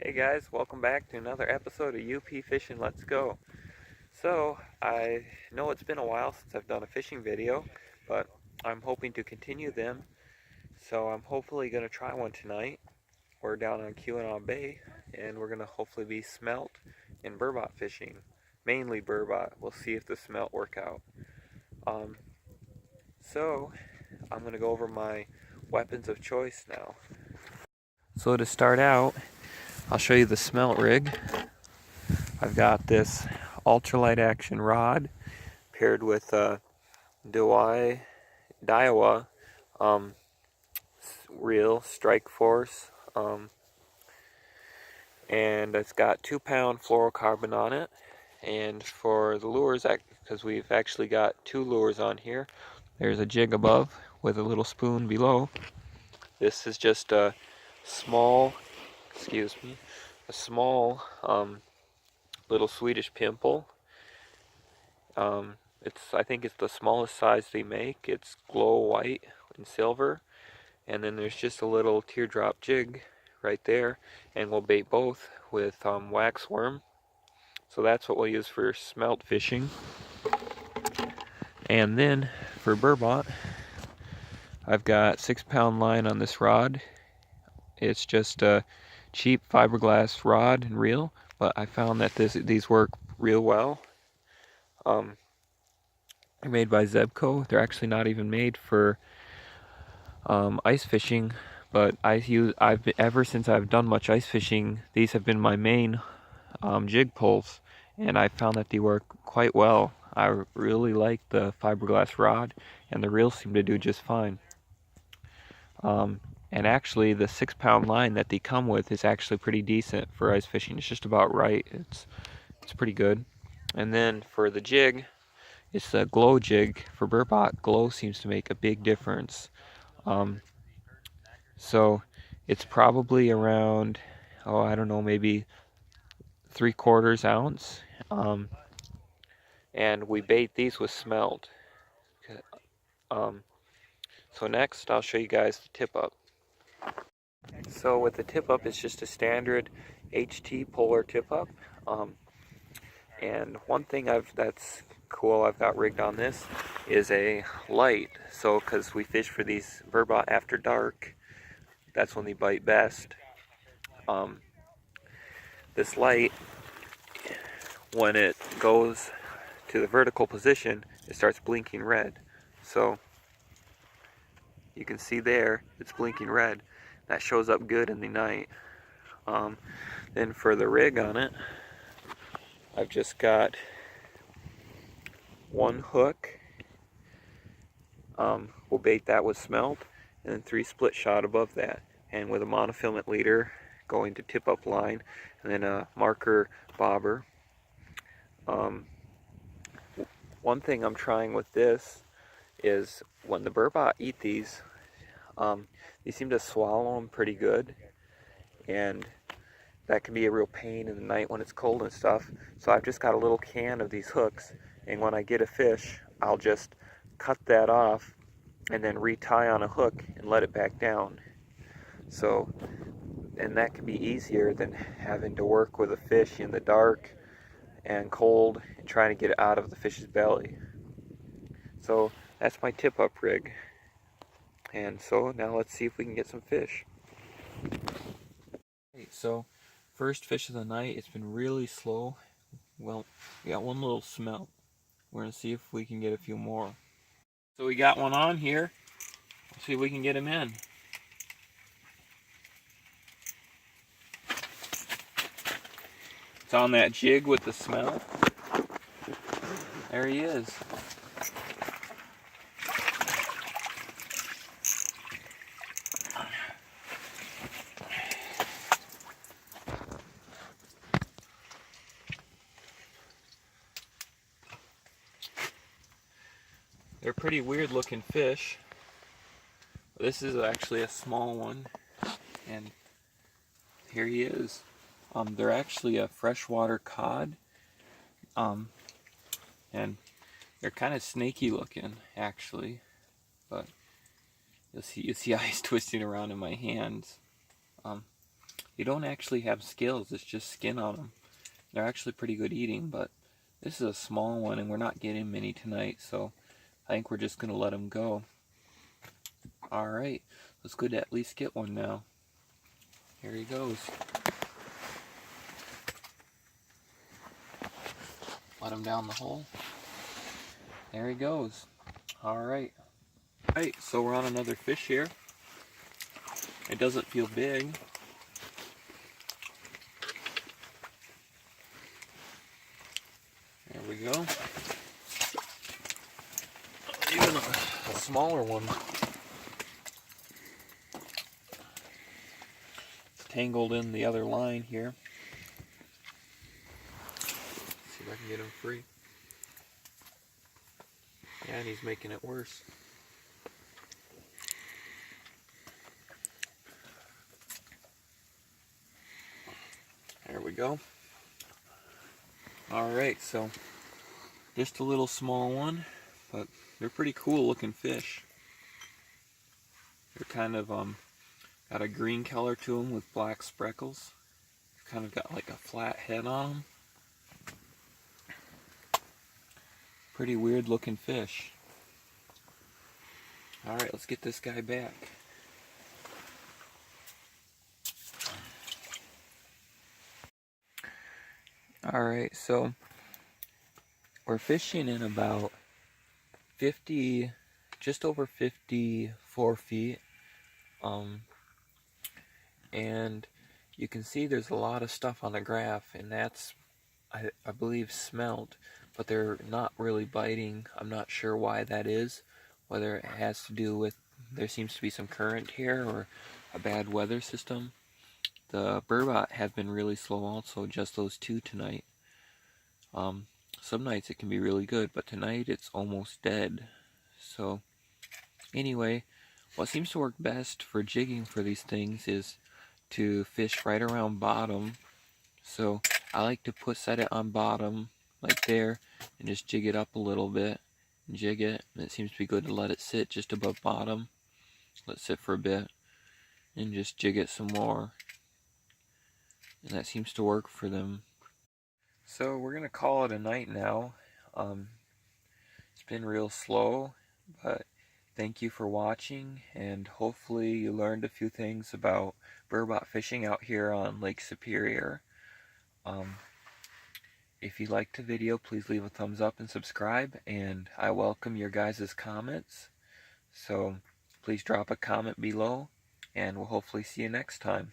Hey guys, welcome back to another episode of UP Fishing Let's Go. So, I know it's been a while since I've done a fishing video, but I'm hoping to continue them. So I'm hopefully going to try one tonight. We're down on Keweenaw Bay, and we're going to hopefully be smelt and burbot fishing. Mainly burbot. We'll see if the smelt work out. So, I'm going to go over my weapons of choice now. So to start out, I'll show you the smelt rig. I've got this ultralight action rod paired with a Daiwa reel Strike Force, and it's got 2-pound fluorocarbon on it. And for the lures, because we've actually got 2 lures on here, there's a jig above with a little spoon below. This is just a small, a small little Swedish pimple. I think it's the smallest size they make. It's glow white and silver, and then there's just a little teardrop jig right there, and we'll bait both with wax worm. So that's what we'll use for smelt fishing. And then for burbot, I've got 6-pound line on this rod. It's just a cheap fiberglass rod and reel, but I found that these work real well. They're made by Zebco. They're actually not even made for ice fishing, but ever since I've done much ice fishing, these have been my main jig pulls, and I found that they work quite well. I really like the fiberglass rod, and the reels seem to do just fine. And actually, the 6-pound line that they come with is actually pretty decent for ice fishing. It's just about right. It's pretty good. And then for the jig, it's a glow jig. For burbot, glow seems to make a big difference. So it's probably around, I don't know, maybe 3/4 ounce. And we bait these with smelt. So next, I'll show you guys the tip up. So with the tip up, it's just a standard HT polar tip up. And one thing that's cool I've got rigged on this is a light. So because we fish for these burbot after dark, that's when they bite best. This light, when it goes to the vertical position, it starts blinking red. So you can see there, it's blinking red. That shows up good in the night. Then for the rig on it, I've just got one hook. We'll bait that with smelt, and then 3 split shot above that, and with a monofilament leader going to tip up line, and then a marker bobber. One thing I'm trying with this is when the burbot eat these, they seem to swallow them pretty good, and that can be a real pain in the night when it's cold and stuff. So I've just got a little can of these hooks, and when I get a fish, I'll just cut that off and then retie on a hook and let it back down. So, and that can be easier than having to work with a fish in the dark and cold and trying to get it out of the fish's belly. So that's my tip up rig. And so now let's see if we can get some fish. Okay, so first fish of the night. It's been really slow. Well, we got one little smelt. We're gonna see if we can get a few more. So we got one on here. Let's see if we can get him in. It's on that jig with the smelt. There he is. They're pretty weird looking fish. This is actually a small one, and here he is. They're actually a freshwater cod, and they're kind of snaky looking actually, but you see how he's twisting around in my hands. They don't actually have scales, it's just skin on them. They're actually pretty good eating, but this is a small one and we're not getting many tonight, so I think we're just going to let them go. Alright, let's go to at least get one now. Here he goes. Let him down the hole. There he goes. Alright. Alright, so we're on another fish here. It doesn't feel big. There we go. Even a smaller one. It's tangled in the other line here. Let's see if I can get him free. Yeah, and he's making it worse. There we go. Alright, so just a little small one, but they're pretty cool looking fish. They're kind of got a green color to them with black speckles. Kind of got like a flat head on them. Pretty weird looking fish. Alright, let's get this guy back. Alright, so we're fishing in about 50, just over 54 feet. And you can see there's a lot of stuff on the graph, and that's, I believe, smelt, but they're not really biting. I'm not sure why that is, whether it has to do with there seems to be some current here or a bad weather system. The burbot have been really slow also, just those two tonight. Some nights it can be really good, but tonight it's almost dead. So anyway, what seems to work best for jigging for these things is to fish right around bottom. So I like to set it on bottom like there and just jig it up a little bit and jig it, and it seems to be good to let it sit just above bottom. Let it sit for a bit and just jig it some more, and that seems to work for them. So we're gonna call it a night now. It's been real slow, but thank you for watching, and hopefully you learned a few things about burbot fishing out here on Lake Superior. If you liked the video, please leave a thumbs up and subscribe, and I welcome your guys' comments. So please drop a comment below, and we'll hopefully see you next time.